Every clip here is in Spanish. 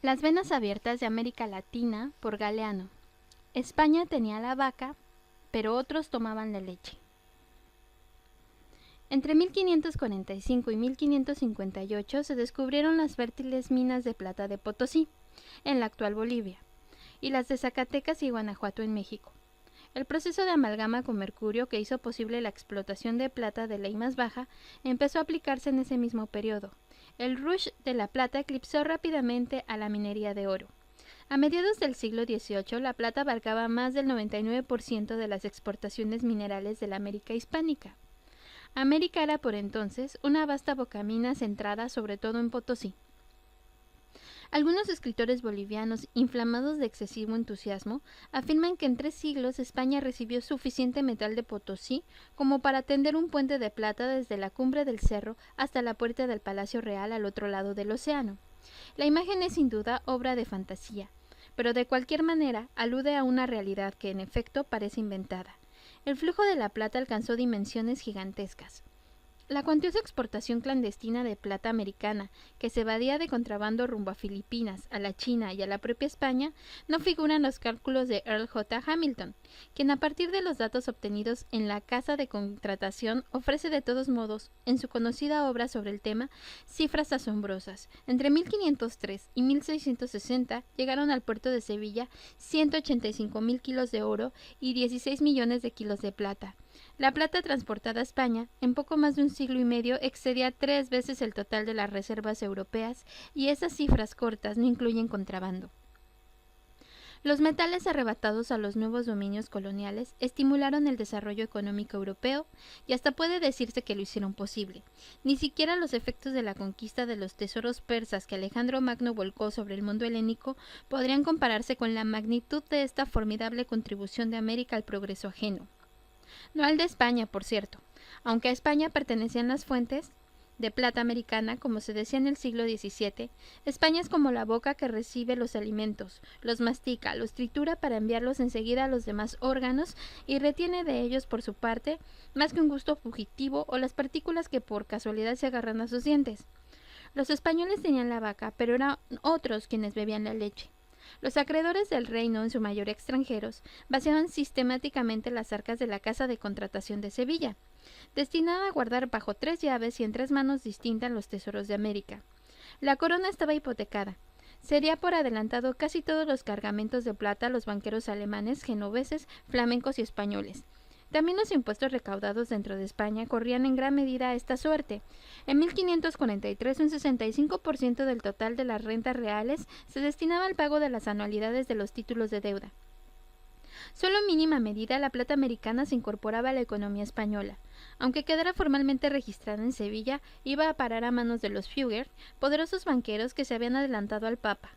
Las venas abiertas de América Latina por Galeano. España tenía la vaca, pero otros tomaban la leche. Entre 1545 y 1558 se descubrieron las fértiles minas de plata de Potosí, en la actual Bolivia, y las de Zacatecas y Guanajuato en México. El proceso de amalgama con mercurio que hizo posible la explotación de plata de ley más baja empezó a aplicarse en ese mismo periodo. El rush de la plata eclipsó rápidamente a la minería de oro. A mediados del siglo XVIII, la plata abarcaba más del 99% de las exportaciones minerales de la América hispánica. América era por entonces una vasta bocamina centrada sobre todo en Potosí. Algunos escritores bolivianos, inflamados de excesivo entusiasmo, afirman que en 3 siglos España recibió suficiente metal de Potosí como para tender un puente de plata desde la cumbre del cerro hasta la puerta del Palacio Real al otro lado del océano. La imagen es sin duda obra de fantasía, pero de cualquier manera alude a una realidad que en efecto parece inventada. El flujo de la plata alcanzó dimensiones gigantescas. La cuantiosa exportación clandestina de plata americana, que se evadía de contrabando rumbo a Filipinas, a la China y a la propia España, no figura en los cálculos de Earl J. Hamilton, quien a partir de los datos obtenidos en la casa de contratación ofrece de todos modos, en su conocida obra sobre el tema, cifras asombrosas. Entre 1503 y 1660 llegaron al puerto de Sevilla 185.000 kilos de oro y 16 millones de kilos de plata. La plata transportada a España, en poco más de un siglo y medio, excedía 3 veces el total de las reservas europeas, y esas cifras cortas no incluyen contrabando. Los metales arrebatados a los nuevos dominios coloniales estimularon el desarrollo económico europeo, y hasta puede decirse que lo hicieron posible. Ni siquiera los efectos de la conquista de los tesoros persas que Alejandro Magno volcó sobre el mundo helénico podrían compararse con la magnitud de esta formidable contribución de América al progreso ajeno. No al de España, por cierto. Aunque a España pertenecían las fuentes de plata americana, como se decía en el siglo XVII, España es como la boca que recibe los alimentos, los mastica, los tritura para enviarlos enseguida a los demás órganos y retiene de ellos, por su parte, más que un gusto fugitivo o las partículas que por casualidad se agarran a sus dientes. Los españoles tenían la vaca, pero eran otros quienes bebían la leche. Los acreedores del reino, en su mayoría extranjeros, vaciaban sistemáticamente las arcas de la Casa de Contratación de Sevilla, destinada a guardar bajo 3 llaves y en 3 manos distintas los tesoros de América. La corona estaba hipotecada. Cedía por adelantado casi todos los cargamentos de plata a los banqueros alemanes, genoveses, flamencos y españoles. También los impuestos recaudados dentro de España corrían en gran medida a esta suerte. En 1543, un 65% del total de las rentas reales se destinaba al pago de las anualidades de los títulos de deuda. Solo en mínima medida la plata americana se incorporaba a la economía española. Aunque quedara formalmente registrada en Sevilla, iba a parar a manos de los Fugger, poderosos banqueros que se habían adelantado al Papa,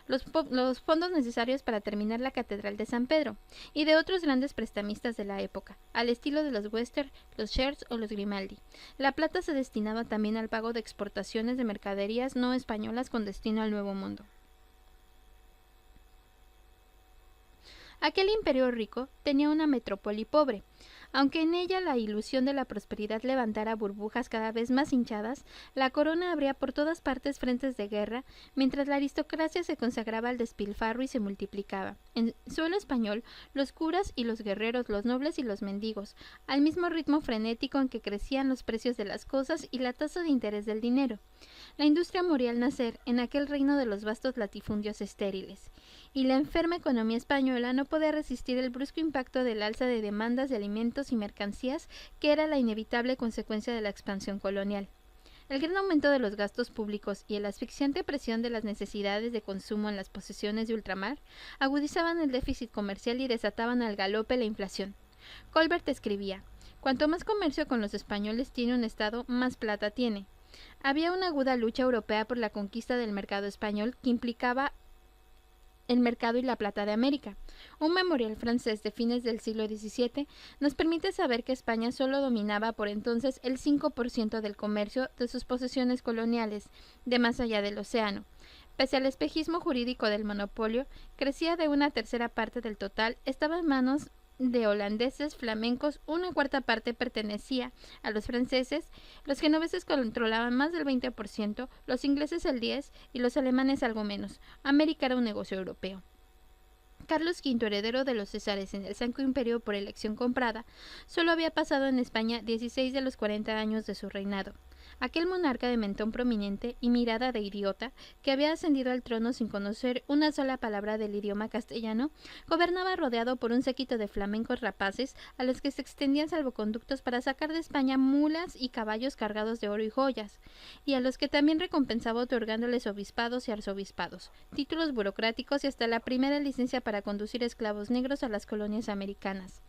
los fondos necesarios para terminar la Catedral de San Pedro, y de otros grandes prestamistas de la época, al estilo de los Western, los Scherz o los Grimaldi. La plata se destinaba también al pago de exportaciones de mercaderías no españolas con destino al Nuevo Mundo. Aquel imperio rico tenía una metrópoli pobre. Aunque en ella la ilusión de la prosperidad levantara burbujas cada vez más hinchadas, la corona abría por todas partes frentes de guerra, mientras la aristocracia se consagraba al despilfarro y se multiplicaba. En suelo español, los curas y los guerreros, los nobles y los mendigos, al mismo ritmo frenético en que crecían los precios de las cosas y la tasa de interés del dinero. La industria moría al nacer en aquel reino de los vastos latifundios estériles, y la enferma economía española no podía resistir el brusco impacto del alza de demandas de alimentos y mercancías que era la inevitable consecuencia de la expansión colonial. El gran aumento de los gastos públicos y la asfixiante presión de las necesidades de consumo en las posesiones de ultramar agudizaban el déficit comercial y desataban al galope la inflación. Colbert escribía: «Cuanto más comercio con los españoles tiene un Estado, más plata tiene». Había una aguda lucha europea por la conquista del mercado español que implicaba el mercado y la plata de América. Un memorial francés de fines del siglo XVII nos permite saber que España solo dominaba por entonces el 5% del comercio de sus posesiones coloniales, de más allá del océano. Pese al espejismo jurídico del monopolio, crecía de una tercera parte del total, estaba en manos de holandeses, flamencos, una cuarta parte pertenecía a los franceses, los genoveses controlaban más del 20%, los ingleses el 10% y los alemanes algo menos. América era un negocio europeo. Carlos V, heredero de los Césares en el Sacro Imperio por elección comprada, solo había pasado en España 16 de los 40 años de su reinado. Aquel monarca de mentón prominente y mirada de idiota, que había ascendido al trono sin conocer una sola palabra del idioma castellano, gobernaba rodeado por un séquito de flamencos rapaces a los que se extendían salvoconductos para sacar de España mulas y caballos cargados de oro y joyas, y a los que también recompensaba otorgándoles obispados y arzobispados, títulos burocráticos y hasta la primera licencia para conducir esclavos negros a las colonias americanas.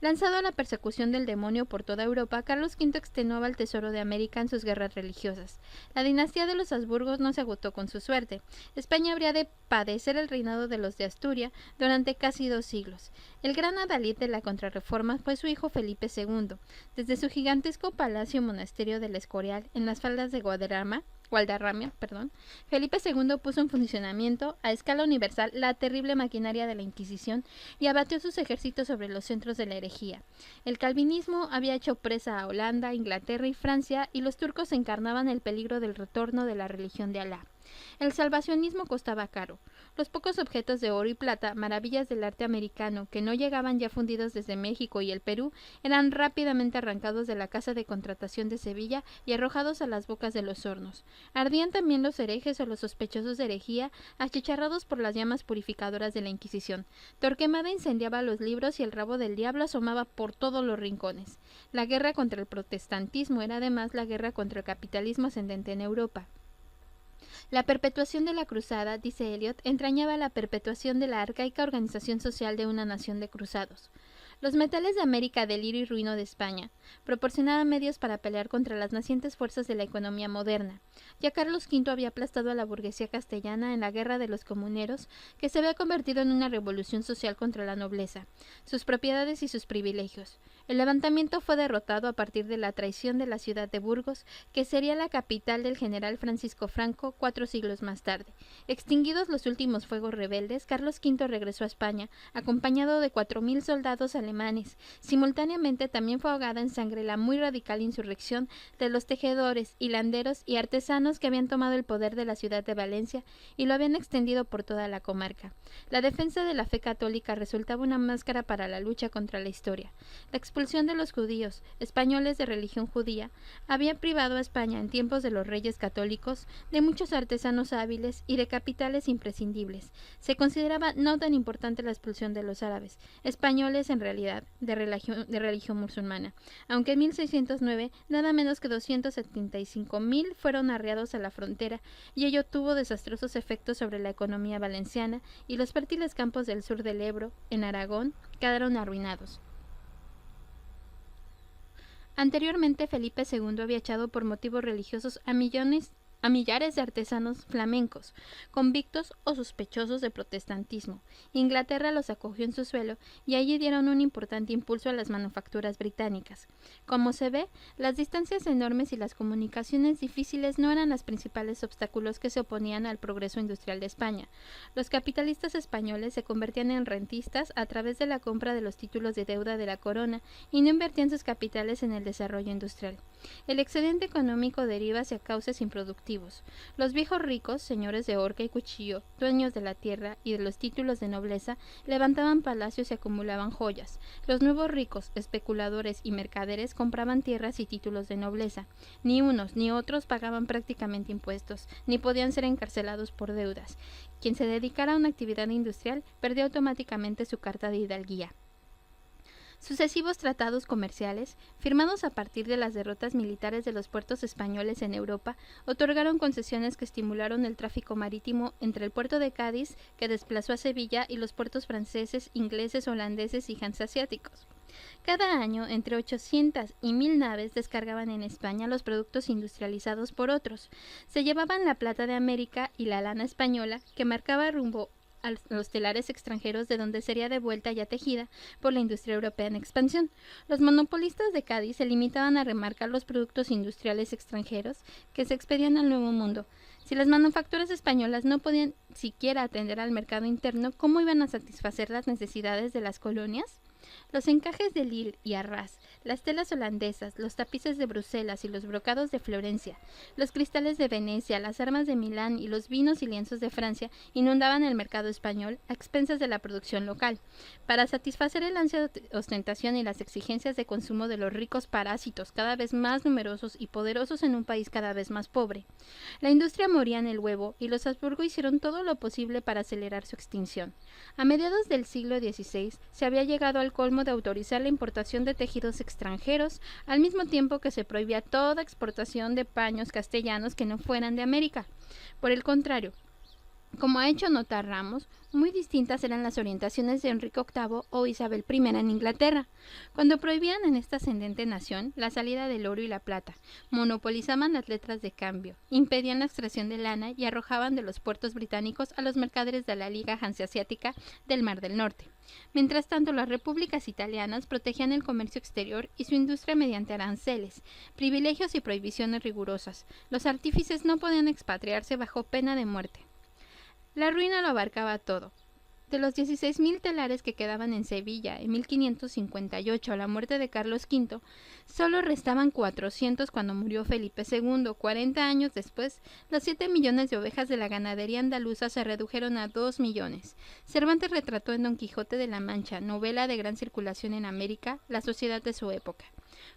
Lanzado a la persecución del demonio por toda Europa, Carlos V extenuaba el tesoro de América en sus guerras religiosas. La dinastía de los Habsburgos no se agotó con su suerte. España habría de padecer el reinado de los de Asturias durante casi 2 siglos. El gran adalid de la Contrarreforma fue su hijo Felipe II. Desde su gigantesco palacio monasterio del Escorial, en las faldas de Guadarrama, Felipe II puso en funcionamiento a escala universal la terrible maquinaria de la Inquisición y abatió sus ejércitos sobre los centros de la herejía. El calvinismo había hecho presa a Holanda, Inglaterra y Francia, y los turcos encarnaban el peligro del retorno de la religión de Alá. El salvacionismo costaba caro. Los pocos objetos de oro y plata, maravillas del arte americano, que no llegaban ya fundidos desde México y el Perú, eran rápidamente arrancados de la casa de contratación de Sevilla y arrojados a las bocas de los hornos. Ardían también los herejes o los sospechosos de herejía, achicharrados por las llamas purificadoras de la Inquisición. Torquemada incendiaba los libros y el rabo del diablo asomaba por todos los rincones. La guerra contra el protestantismo era además la guerra contra el capitalismo ascendente en Europa. La perpetuación de la cruzada, dice Eliot, entrañaba la perpetuación de la arcaica organización social de una nación de cruzados. Los metales de América del iro y ruino de España proporcionaban medios para pelear contra las nacientes fuerzas de la economía moderna. Ya Carlos V había aplastado a la burguesía castellana en la Guerra de los Comuneros, que se había convertido en una revolución social contra la nobleza, sus propiedades y sus privilegios. El levantamiento fue derrotado a partir de la traición de la ciudad de Burgos, que sería la capital del general Francisco Franco 4 siglos más tarde. Extinguidos los últimos fuegos rebeldes, Carlos V regresó a España, acompañado de 4.000 soldados alemanes. Simultáneamente también fue ahogada en sangre la muy radical insurrección de los tejedores, hilanderos y artesanos que habían tomado el poder de la ciudad de Valencia y lo habían extendido por toda la comarca. La defensa de la fe católica resultaba una máscara para la lucha contra la historia. La expulsión de los judíos, españoles de religión judía, había privado a España en tiempos de los reyes católicos de muchos artesanos hábiles y de capitales imprescindibles. Se consideraba no tan importante la expulsión de los árabes, españoles en realidad, de religión musulmana, aunque en 1609 nada menos que 275.000 fueron arreados a la frontera, y ello tuvo desastrosos efectos sobre la economía valenciana, y los fértiles campos del sur del Ebro, en Aragón, quedaron arruinados. Anteriormente Felipe II había echado por motivos religiosos a millares de artesanos flamencos, convictos o sospechosos de protestantismo. Inglaterra los acogió en su suelo y allí dieron un importante impulso a las manufacturas británicas. Como se ve, las distancias enormes y las comunicaciones difíciles no eran los principales obstáculos que se oponían al progreso industrial de España. Los capitalistas españoles se convertían en rentistas a través de la compra de los títulos de deuda de la corona y no invertían sus capitales en el desarrollo industrial. El excedente económico deriva hacia cauces improductivos. Los viejos ricos, señores de horca y cuchillo, dueños de la tierra y de los títulos de nobleza, levantaban palacios y acumulaban joyas. Los nuevos ricos, especuladores y mercaderes compraban tierras y títulos de nobleza. Ni unos ni otros pagaban prácticamente impuestos, ni podían ser encarcelados por deudas. Quien se dedicara a una actividad industrial perdió automáticamente su carta de hidalguía. Sucesivos tratados comerciales, firmados a partir de las derrotas militares de los puertos españoles en Europa, otorgaron concesiones que estimularon el tráfico marítimo entre el puerto de Cádiz, que desplazó a Sevilla, y los puertos franceses, ingleses, holandeses y hanseáticos. Cada año, entre 800 y 1.000 naves descargaban en España los productos industrializados por otros. Se llevaban la plata de América y la lana española, que marcaba rumbo a los telares extranjeros, de donde sería devuelta ya tejida por la industria europea en expansión. Los monopolistas de Cádiz se limitaban a remarcar los productos industriales extranjeros que se expedían al Nuevo Mundo. Si las manufacturas españolas no podían siquiera atender al mercado interno, ¿cómo iban a satisfacer las necesidades de las colonias? Los encajes de Lille y Arras, las telas holandesas, los tapices de Bruselas y los brocados de Florencia, los cristales de Venecia, las armas de Milán y los vinos y lienzos de Francia inundaban el mercado español a expensas de la producción local. Para satisfacer el ansia de ostentación y las exigencias de consumo de los ricos parásitos cada vez más numerosos y poderosos en un país cada vez más pobre, la industria moría en el huevo y los Habsburgo hicieron todo lo posible para acelerar su extinción. A mediados del siglo XVI se había llegado al colmo de autorizar la importación de tejidos extranjeros, al mismo tiempo que se prohibía toda exportación de paños castellanos que no fueran de América. Por el contrario, como ha hecho notar Ramos, muy distintas eran las orientaciones de Enrique VIII o Isabel I en Inglaterra, cuando prohibían en esta ascendente nación la salida del oro y la plata, monopolizaban las letras de cambio, impedían la extracción de lana y arrojaban de los puertos británicos a los mercaderes de la Liga Hanseática del Mar del Norte. Mientras tanto, las repúblicas italianas protegían el comercio exterior y su industria mediante aranceles, privilegios y prohibiciones rigurosas. Los artífices no podían expatriarse bajo pena de muerte. La ruina lo abarcaba todo. De los 16.000 telares que quedaban en Sevilla en 1558 a la muerte de Carlos V, solo restaban 400 cuando murió Felipe II. 40 años después, los 7 millones de ovejas de la ganadería andaluza se redujeron a 2 millones. Cervantes retrató en Don Quijote de la Mancha, novela de gran circulación en América, la sociedad de su época.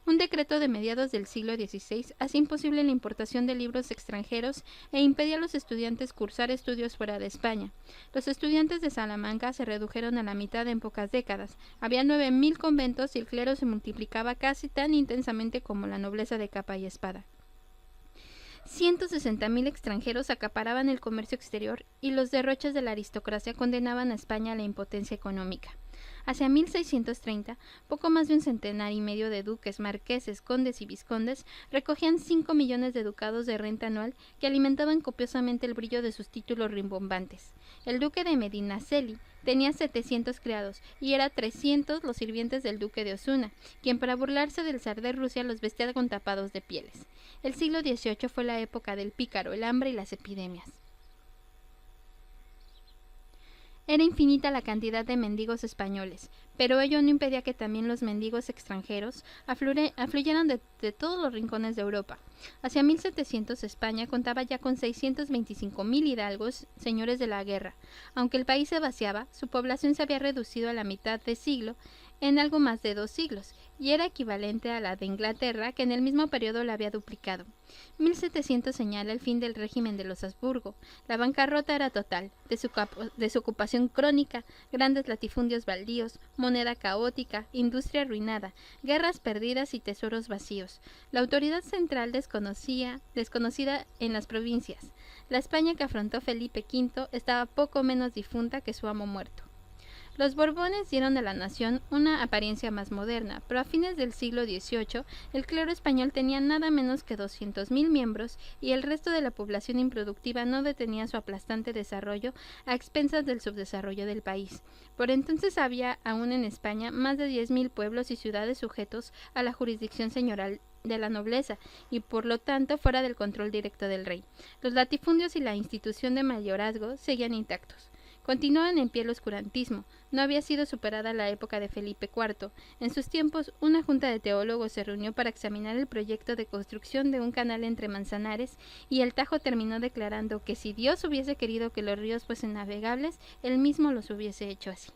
Un decreto de mediados del siglo XVI hacía imposible la importación de libros extranjeros e impedía a los estudiantes cursar estudios fuera de España. Los estudiantes de Salamanca se redujeron a la mitad en pocas décadas. Había 9.000 conventos y el clero se multiplicaba casi tan intensamente como la nobleza de capa y espada. 160.000 extranjeros acaparaban el comercio exterior y los derroches de la aristocracia condenaban a España a la impotencia económica. Hacia 1630, poco más de un centenar y medio de duques, marqueses, condes y vizcondes recogían 5 millones de ducados de renta anual que alimentaban copiosamente el brillo de sus títulos rimbombantes. El duque de Medinaceli tenía 700 criados y era 300 los sirvientes del duque de Osuna, quien para burlarse del zar de Rusia los vestía con tapados de pieles. El siglo XVIII fue la época del pícaro, el hambre y las epidemias. Era infinita la cantidad de mendigos españoles, pero ello no impedía que también los mendigos extranjeros afluyeran de todos los rincones de Europa. Hacia 1700 España contaba ya con 625.000 hidalgos, señores de la guerra. Aunque el país se vaciaba, su población se había reducido a la mitad de siglo, en algo más de 2 siglos, y era equivalente a la de Inglaterra, que en el mismo periodo la había duplicado. 1700 señala el fin del régimen de los Habsburgo. La bancarrota era total, desocupación crónica, grandes latifundios baldíos, moneda caótica, industria arruinada, guerras perdidas y tesoros vacíos. La autoridad central desconocida en las provincias. La España que afrontó Felipe V estaba poco menos difunta que su amo muerto. Los Borbones dieron a la nación una apariencia más moderna, pero a fines del siglo XVIII el clero español tenía nada menos que 200.000 miembros y el resto de la población improductiva no detenía su aplastante desarrollo a expensas del subdesarrollo del país. Por entonces había aún en España más de 10.000 pueblos y ciudades sujetos a la jurisdicción señorial de la nobleza y por lo tanto fuera del control directo del rey. Los latifundios y la institución de mayorazgo seguían intactos. Continuaban en pie el oscurantismo. No había sido superada la época de Felipe IV. En sus tiempos, una junta de teólogos se reunió para examinar el proyecto de construcción de un canal entre Manzanares y el Tajo terminó declarando que si Dios hubiese querido que los ríos fuesen navegables, él mismo los hubiese hecho así.